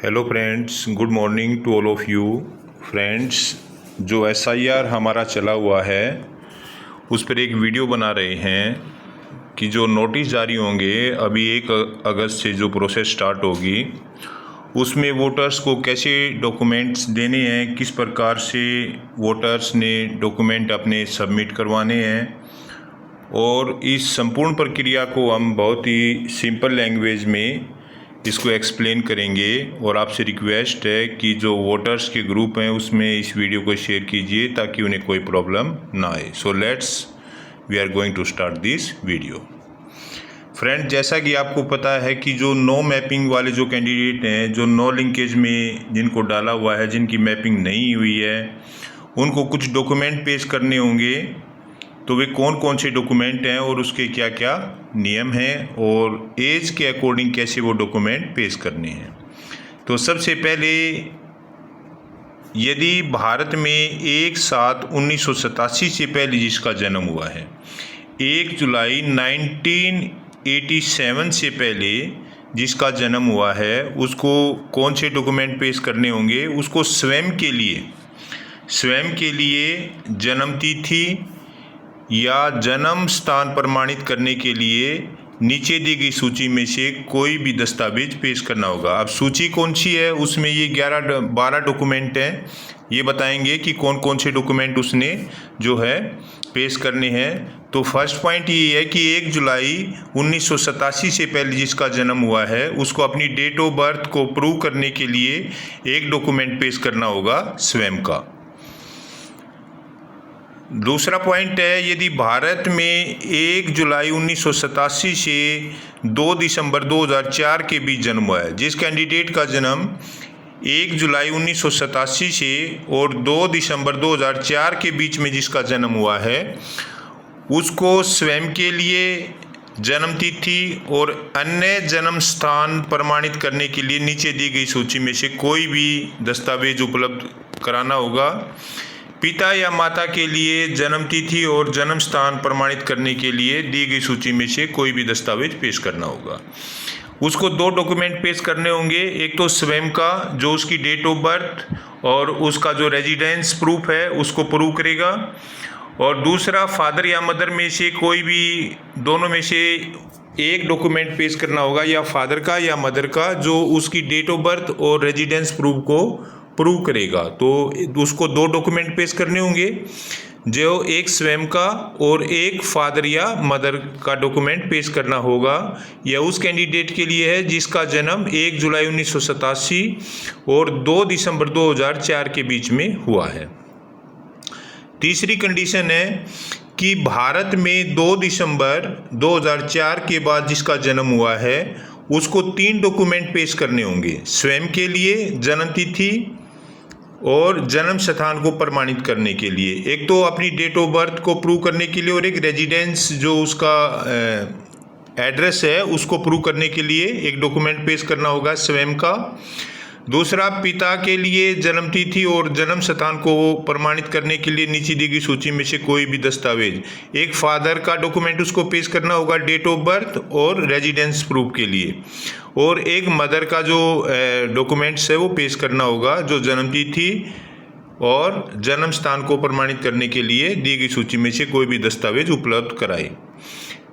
Hello friends, good morning to all of you. Friends, जो SIR हमारा चला हुआ है उस पर एक वीडियो बना रहे हैं कि जो नोटिस जारी होंगे अभी 1 अगस्त से जो प्रोसेस स्टार्ट होगी उसमें वोटर्स को कैसे डॉक्यूमेंट्स देने हैं, किस प्रकार से वोटर्स ने डॉक्यूमेंट अपने सबमिट करवाने हैं और इस संपूर्ण प्रक्रिया को हम बहुत ही सिंपल लैंग्वेज में इसको एक्सप्लेन करेंगे। और आपसे रिक्वेस्ट है कि जो वोटर्स के ग्रुप हैं उसमें इस वीडियो को शेयर कीजिए ताकि उन्हें कोई प्रॉब्लम ना आए। So we are going to start this video. Friend, जैसा कि आपको पता है कि जो नो मैपिंग वाले जो कैंडिडेट हैं, जो नो लिंकेज में जिनको डाला हुआ है, जिनकी मैपिंग नहीं हुई है, उनको कुछ डॉक्यूमेंट पेश करने होंगे। तो वे कौन कौन से डॉक्यूमेंट हैं और उसके क्या क्या नियम हैं और एज के अकॉर्डिंग कैसे वो डॉक्यूमेंट पेश करने हैं। तो सबसे पहले, यदि भारत में 1/7/1987 से पहले जिसका जन्म हुआ है, 1 जुलाई 1987 से पहले जिसका जन्म हुआ है, उसको कौन से डॉक्यूमेंट पेश करने होंगे। उसको स्वयं के लिए जन्म तिथि या जन्म स्थान प्रमाणित करने के लिए नीचे दी गई सूची में से कोई भी दस्तावेज पेश करना होगा। अब सूची कौन सी है, उसमें ये 12 डॉक्यूमेंट हैं। ये बताएंगे कि कौन कौन से डॉक्यूमेंट उसने जो है पेश करने हैं। तो फर्स्ट पॉइंट ये है कि 1 जुलाई 1987 से पहले जिसका जन्म हुआ है उसको अपनी डेट ऑफ बर्थ को प्रूव करने के लिए एक डॉक्यूमेंट पेश करना होगा स्वयं का। दूसरा पॉइंट है, यदि भारत में 1 जुलाई 1987 से 2 दिसंबर 2004 के बीच जन्म हुआ है, जिस कैंडिडेट का जन्म 1 जुलाई 1987 से और 2 दिसंबर 2004 के बीच में जिसका जन्म हुआ है, उसको स्वयं के लिए जन्म तिथि और अन्य जन्म स्थान प्रमाणित करने के लिए नीचे दी गई सूची में से कोई भी दस्तावेज उपलब्ध कराना होगा। पिता या माता के लिए जन्म तिथि और जन्म स्थान प्रमाणित करने के लिए दी गई सूची में से कोई भी दस्तावेज पेश करना होगा। उसको 2 डॉक्यूमेंट पेश करने होंगे। एक तो स्वयं का, जो उसकी डेट ऑफ बर्थ और उसका जो रेजिडेंस प्रूफ है उसको प्रूव करेगा, और दूसरा फादर या मदर में से कोई भी दोनों में से एक डॉक्यूमेंट पेश करना होगा, या फादर का या मदर का, जो उसकी डेट ऑफ बर्थ और रेजिडेंस प्रूफ को प्रूव करेगा। तो उसको 2 डॉक्यूमेंट पेश करने होंगे, जो एक स्वयं का और एक फादर या मदर का डॉक्यूमेंट पेश करना होगा। यह उस कैंडिडेट के लिए है जिसका जन्म 1 जुलाई 1987 और 2 दिसंबर 2004 के बीच में हुआ है। तीसरी कंडीशन है कि भारत में 2 दिसंबर 2004 के बाद जिसका जन्म हुआ है उसको 3 डॉक्यूमेंट पेश करने होंगे। स्वयं के लिए जन्म तिथि और जन्म स्थान को प्रमाणित करने के लिए, एक तो अपनी डेट ऑफ बर्थ को प्रूव करने के लिए, और एक रेजिडेंस जो उसका एड्रेस है उसको प्रूव करने के लिए एक डॉक्यूमेंट पेश करना होगा स्वयं का। दूसरा, पिता के लिए जन्म तिथि और जन्म स्थान को प्रमाणित करने के लिए नीचे दी गई सूची में से कोई भी दस्तावेज। एक फादर का डॉक्यूमेंट उसको पेश करना होगा डेट ऑफ बर्थ और रेजिडेंस प्रूफ के लिए, और एक मदर का जो डॉक्यूमेंट्स है वो पेश करना होगा, जो जन्म तिथि और जन्म स्थान को प्रमाणित करने के लिए दी गई सूची में से कोई भी दस्तावेज उपलब्ध कराए।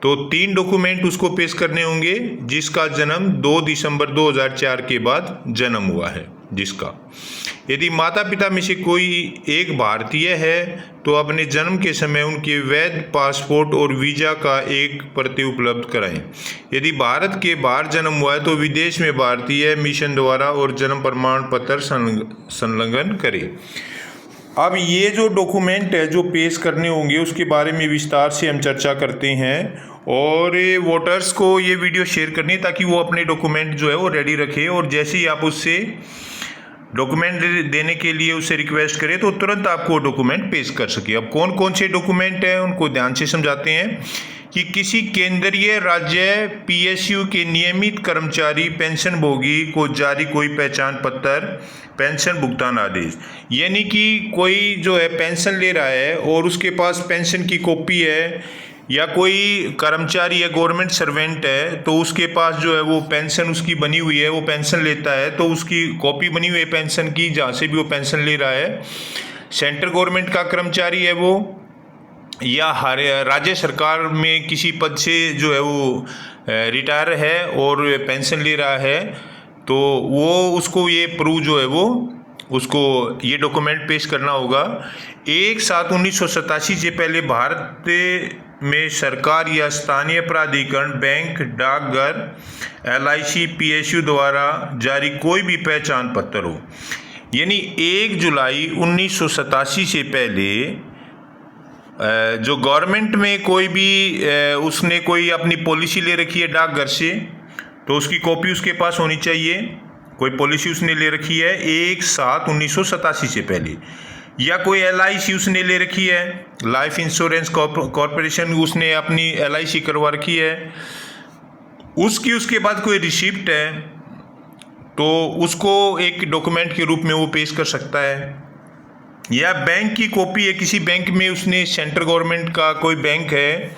तो 3 डॉक्यूमेंट उसको पेश करने होंगे जिसका जन्म 2 दिसंबर 2004 के बाद जन्म हुआ है जिसका। यदि माता पिता में से कोई एक भारतीय है तो अपने जन्म के समय उनके वैध पासपोर्ट और वीज़ा का एक प्रति उपलब्ध कराएं। यदि भारत के बाहर जन्म हुआ है तो विदेश में भारतीय मिशन द्वारा और जन्म प्रमाण पत्र संलग्न करें। अब ये जो डॉक्यूमेंट है जो पेश करने होंगे उसके बारे में विस्तार से हम चर्चा करते हैं, और वोटर्स को ये वीडियो शेयर करनी है ताकि वो अपने डॉक्यूमेंट जो है वो रेडी रखे, और जैसे ही आप उससे डॉक्यूमेंट देने के लिए उससे रिक्वेस्ट करें तो तुरंत आपको डॉक्यूमेंट पेश कर सके। अब कौन कौन से डॉक्यूमेंट हैं उनको ध्यान से समझाते हैं कि किसी केंद्रीय राज्य PSU के नियमित कर्मचारी पेंशन भोगी को जारी कोई पहचान पत्र, पेंशन भुगतान आदेश, यानी कि कोई जो है पेंशन ले रहा है और उसके पास पेंशन की कॉपी है या कोई कर्मचारी या गवर्नमेंट सर्वेंट है तो उसके पास जो है वो पेंशन उसकी बनी हुई है, वो पेंशन लेता है, तो उसकी कॉपी बनी हुई है पेंशन की जहाँ से भी वो पेंशन ले रहा है। सेंट्रल गवर्नमेंट का कर्मचारी है वो, या राज्य सरकार में किसी पद से जो है वो रिटायर है और पेंशन ले रहा है, तो वो उसको ये प्रूव जो है वो उसको ये डॉक्यूमेंट पेश करना होगा। 1/7/1987 से पहले भारत में सरकार या स्थानीय प्राधिकरण, बैंक, डाकघर, LIC, PSU द्वारा जारी कोई भी पहचान पत्र हो, यानी 1 जुलाई 1987 से पहले जो गवर्नमेंट में कोई भी उसने कोई अपनी पॉलिसी ले रखी है डाकघर से, तो उसकी कॉपी उसके पास होनी चाहिए। कोई पॉलिसी उसने ले रखी है 1/7/1987 से पहले, या कोई LIC उसने ले रखी है, लाइफ इंश्योरेंस कॉरपोरेशन, उसने अपनी LIC करवा रखी है, उसके बाद कोई रिसिप्ट है तो उसको एक डॉक्यूमेंट के रूप में वो पेश कर सकता है। या बैंक की कॉपी है, किसी बैंक में उसने, सेंट्रल गवर्नमेंट का कोई बैंक है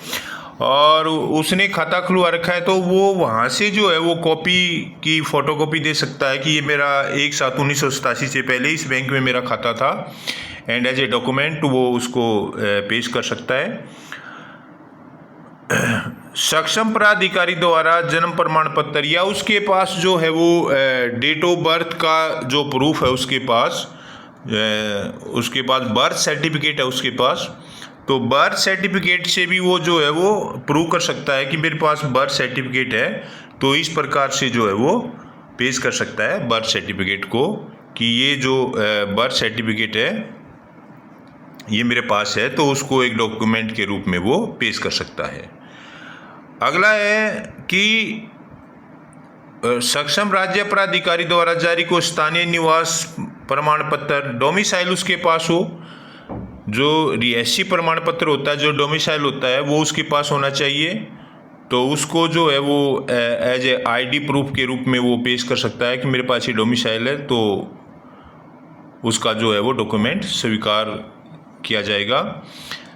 और उसने खाता खुलवा रखा है, तो वो वहाँ से जो है वो कॉपी की फ़ोटोकॉपी दे सकता है कि ये मेरा 1/7/1987 से पहले इस बैंक में मेरा खाता था, एंड एज ए डॉक्यूमेंट वो उसको पेश कर सकता है। सक्षम प्राधिकारी द्वारा जन्म प्रमाण पत्र, या उसके पास जो है वो डेट ऑफ बर्थ का जो प्रूफ है उसके पास बर्थ सर्टिफिकेट है उसके पास, तो बर्थ सर्टिफिकेट से भी वो जो है वो प्रूव कर सकता है कि मेरे पास बर्थ सर्टिफिकेट है, तो इस प्रकार से जो है वो पेश कर सकता है बर्थ सर्टिफिकेट को कि ये जो बर्थ सर्टिफिकेट है ये मेरे पास है, तो उसको एक डॉक्यूमेंट के रूप में वो पेश कर सकता है। अगला है कि सक्षम राज्य प्राधिकारी द्वारा जारी को स्थानीय निवास प्रमाण पत्र, डोमिसाइल उसके पास हो, जो रिहायशी प्रमाण पत्र होता है, जो डोमिसाइल होता है वो उसके पास होना चाहिए, तो उसको जो है वो एज ए ID प्रूफ के रूप में वो पेश कर सकता है कि मेरे पास ये डोमिसाइल है, तो उसका जो है वो डॉक्यूमेंट स्वीकार किया जाएगा।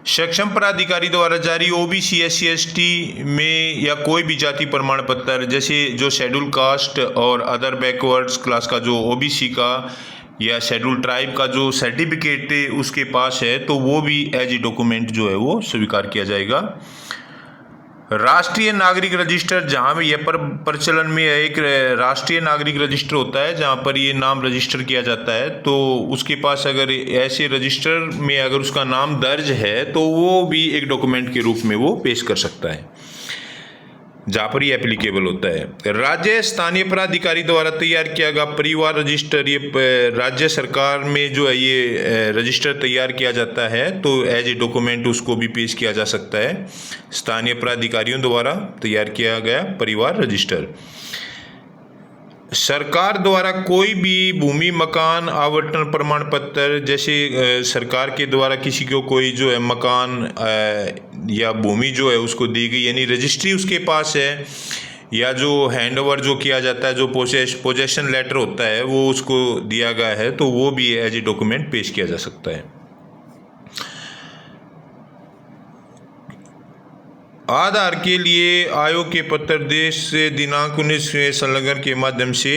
सक्षम प्राधिकारी द्वारा जारी OBC SC ST में या कोई भी जाति प्रमाण पत्र, जैसे जो शेड्यूल कास्ट और अदर बैकवर्ड्स क्लास का जो OBC का या शेड्यूल ट्राइब का जो सर्टिफिकेट उसके पास है, तो वो भी एज ए डॉक्यूमेंट जो है वो स्वीकार किया जाएगा। राष्ट्रीय नागरिक रजिस्टर, जहाँ भी यह प्रचलन में है, एक राष्ट्रीय नागरिक रजिस्टर होता है जहाँ पर ये नाम रजिस्टर किया जाता है, तो उसके पास अगर ऐसे रजिस्टर में अगर उसका नाम दर्ज है तो वो भी एक डॉक्यूमेंट के रूप में वो पेश कर सकता है जहाँ पर ये एप्लीकेबल होता है। राज्य स्थानीय प्राधिकारी द्वारा तैयार किया गया परिवार रजिस्टर, ये राज्य सरकार में जो है ये रजिस्टर तैयार किया जाता है, तो एज ए डॉक्यूमेंट उसको भी पेश किया जा सकता है, स्थानीय प्राधिकारियों द्वारा तैयार किया गया परिवार रजिस्टर। सरकार द्वारा कोई भी भूमि मकान आवंटन प्रमाण पत्र, जैसे सरकार के द्वारा किसी को कोई जो है मकान या भूमि जो है उसको दी गई, यानी रजिस्ट्री उसके पास है, या जो हैंडओवर जो किया जाता है, जो पोजेशन लेटर होता है वो उसको दिया गया है, तो वो भी एज ए डॉक्यूमेंट पेश किया जा सकता है। आधार के लिए आयोग के पत्र देश से दिनांक 19वें संलग्न के माध्यम से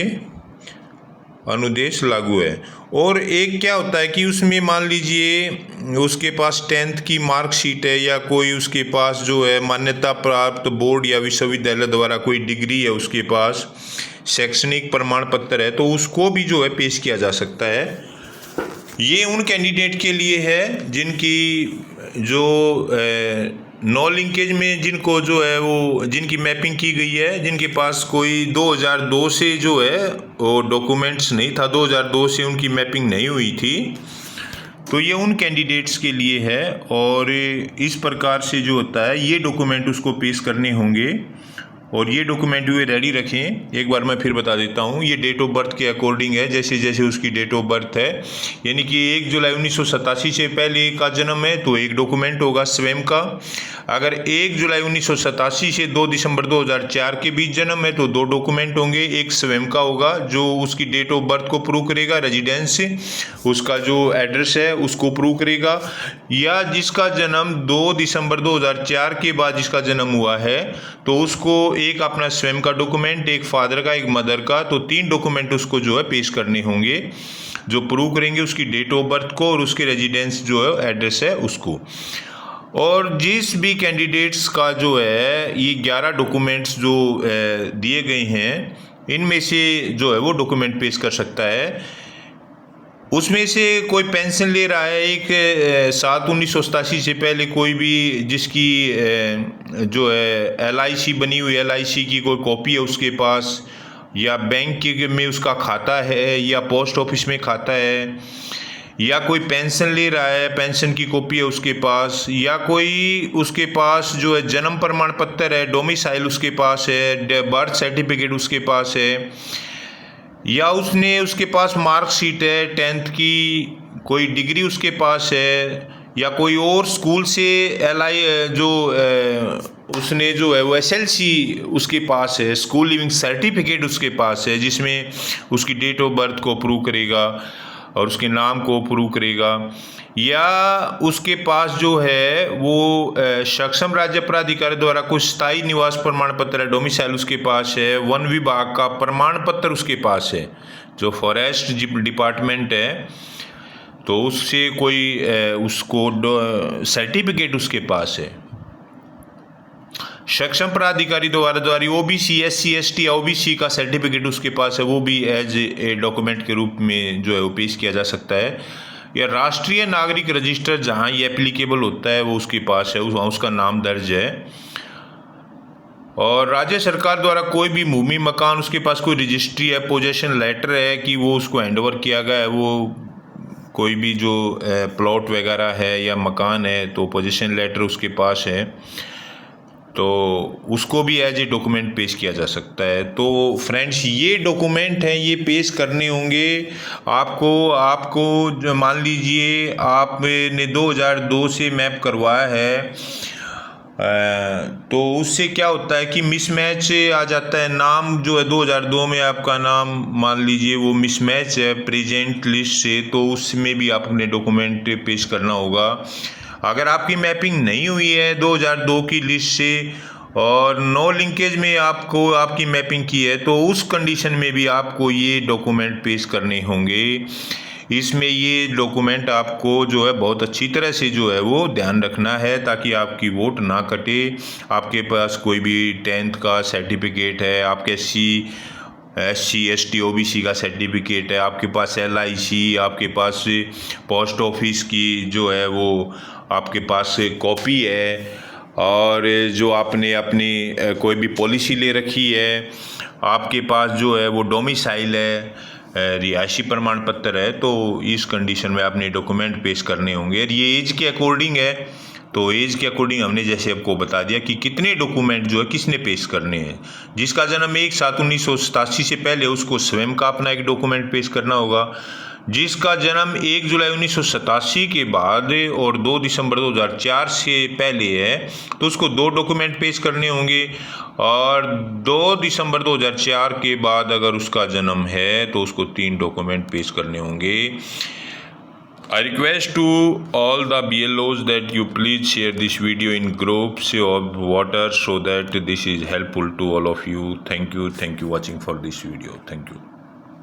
अनुदेश लागू है। और एक क्या होता है कि उसमें मान लीजिए उसके पास 10th की मार्कशीट है, या कोई उसके पास जो है मान्यता प्राप्त बोर्ड या विश्वविद्यालय द्वारा कोई डिग्री है, उसके पास शैक्षणिक प्रमाण पत्र है, तो उसको भी जो है पेश किया जा सकता है। ये उन कैंडिडेट के लिए है जिनकी जो नो लिंकेज में, जिनको जो है वो जिनकी मैपिंग की गई है, जिनके पास कोई 2002 से जो है वो डॉक्यूमेंट्स नहीं था, 2002 से उनकी मैपिंग नहीं हुई थी, तो ये उन कैंडिडेट्स के लिए है। और इस प्रकार से जो होता है ये डॉक्यूमेंट उसको पेश करने होंगे, और ये डॉक्यूमेंट भी रेडी रखें। एक बार मैं फिर बता देता हूँ, ये डेट ऑफ बर्थ के अकॉर्डिंग है, जैसे जैसे उसकी डेट ऑफ बर्थ है, यानी कि 1 जुलाई 1987 से पहले का जन्म है तो एक डॉक्यूमेंट होगा स्वयं का। अगर 1 जुलाई 1987 से 2 दिसंबर 2004 के बीच जन्म है तो 2 डॉक्यूमेंट होंगे, एक स्वयं का होगा जो उसकी डेट ऑफ बर्थ को प्रूव करेगा, रेजिडेंस उसका जो एड्रेस है उसको प्रूव करेगा, या जिसका जन्म 2 दिसंबर 2004 के बाद जिसका जन्म हुआ है तो उसको एक अपना स्वयं का डॉक्यूमेंट, एक फादर का, एक मदर का, तो 3 डॉक्यूमेंट उसको जो है पेश करने होंगे जो प्रूव करेंगे उसकी डेट ऑफ बर्थ को और उसके रेजिडेंस जो है एड्रेस है उसको। और जिस भी कैंडिडेट्स का जो है ये 11 डॉक्यूमेंट्स जो दिए गए हैं इनमें से जो है वो डॉक्यूमेंट पेश कर सकता है। उसमें से कोई पेंशन ले रहा है, एक 7/1987 से पहले कोई भी जिसकी जो है LIC बनी हुई LIC की कोई कॉपी है उसके पास, या बैंक में उसका खाता है, या पोस्ट ऑफिस में खाता है, या कोई पेंशन ले रहा है पेंशन की कॉपी है उसके पास, या कोई उसके पास जो है जन्म प्रमाण पत्र है, डोमिसाइल उसके पास है, बर्थ सर्टिफिकेट उसके पास है, या उसके पास मार्कशीट है 10th की, कोई डिग्री उसके पास है, या कोई और स्कूल से उसने जो है वो SLC उसके पास है, स्कूल लिविंग सर्टिफिकेट उसके पास है जिसमें उसकी डेट ऑफ बर्थ को प्रूव करेगा और उसके नाम को प्रूव करेगा, या उसके पास जो है वो सक्षम राज्य प्राधिकारी द्वारा कुछ स्थायी निवास प्रमाण पत्र है, डोमिसाइल उसके पास है, वन विभाग का प्रमाण पत्र उसके पास है जो फॉरेस्ट डिपार्टमेंट है तो उससे कोई उसको सर्टिफिकेट उसके पास है, सक्षम प्राधिकारी द्वारा OBC SC ST या OBC का सर्टिफिकेट उसके पास है, वो भी एज ए डॉक्यूमेंट के रूप में जो है वो पेश किया जा सकता है, या राष्ट्रीय नागरिक रजिस्टर जहाँ ये एप्लीकेबल होता है वो उसके पास है, उसका नाम दर्ज है, और राज्य सरकार द्वारा कोई भी भूमि मकान उसके पास कोई रजिस्ट्री है, पोजेशन लेटर है कि वो उसको हैंडओवर किया गया है, वो कोई भी जो प्लॉट वगैरह है या मकान है तो पोजेशन लेटर उसके पास है, तो उसको भी एज ए डॉक्यूमेंट पेश किया जा सकता है। तो फ्रेंड्स ये डॉक्यूमेंट हैं, ये पेश करने होंगे आपको मान लीजिए आपने 2002 से मैप करवाया है तो उससे क्या होता है कि मिसमैच आ जाता है, नाम जो है 2002 में आपका नाम मान लीजिए वो मिसमैच है प्रेजेंट लिस्ट से, तो उसमें भी आपने डॉक्यूमेंट पेश करना होगा। अगर आपकी मैपिंग नहीं हुई है 2002 की लिस्ट से और नो लिंकेज में आपकी मैपिंग की है तो उस कंडीशन में भी आपको ये डॉक्यूमेंट पेश करने होंगे। इसमें ये डॉक्यूमेंट आपको जो है बहुत अच्छी तरह से जो है वो ध्यान रखना है ताकि आपकी वोट ना कटे। आपके पास कोई भी 10th का सर्टिफिकेट है, आपके SC ST OBC का सर्टिफिकेट है, आपके पास LIC, आपके पास पोस्ट ऑफिस की जो है वो आपके पास कॉपी है, और जो आपने अपनी कोई भी पॉलिसी ले रखी है, आपके पास जो है वो डोमिसाइल है, रिहायशी प्रमाण पत्र है, तो इस कंडीशन में आपने डॉक्यूमेंट पेश करने होंगे। ये एज के अकॉर्डिंग है, तो एज के अकॉर्डिंग हमने जैसे आपको बता दिया कि कितने डॉक्यूमेंट जो है किसने पेश करने हैं। जिसका जन्म 1/7/1987 से पहले उसको स्वयं का अपना एक डॉक्यूमेंट पेश करना होगा। जिसका जन्म 1 जुलाई 1987 के बाद और 2 दिसंबर 2004 से पहले है तो उसको 2 डॉक्यूमेंट पेश करने होंगे, और 2 दिसंबर 2004 के बाद अगर उसका जन्म है तो उसको 3 डॉक्यूमेंट पेश करने होंगे। I request to all the BLOs that you please share this video in groups of water so that this is helpful to all of you. Thank you watching for this video. Thank you.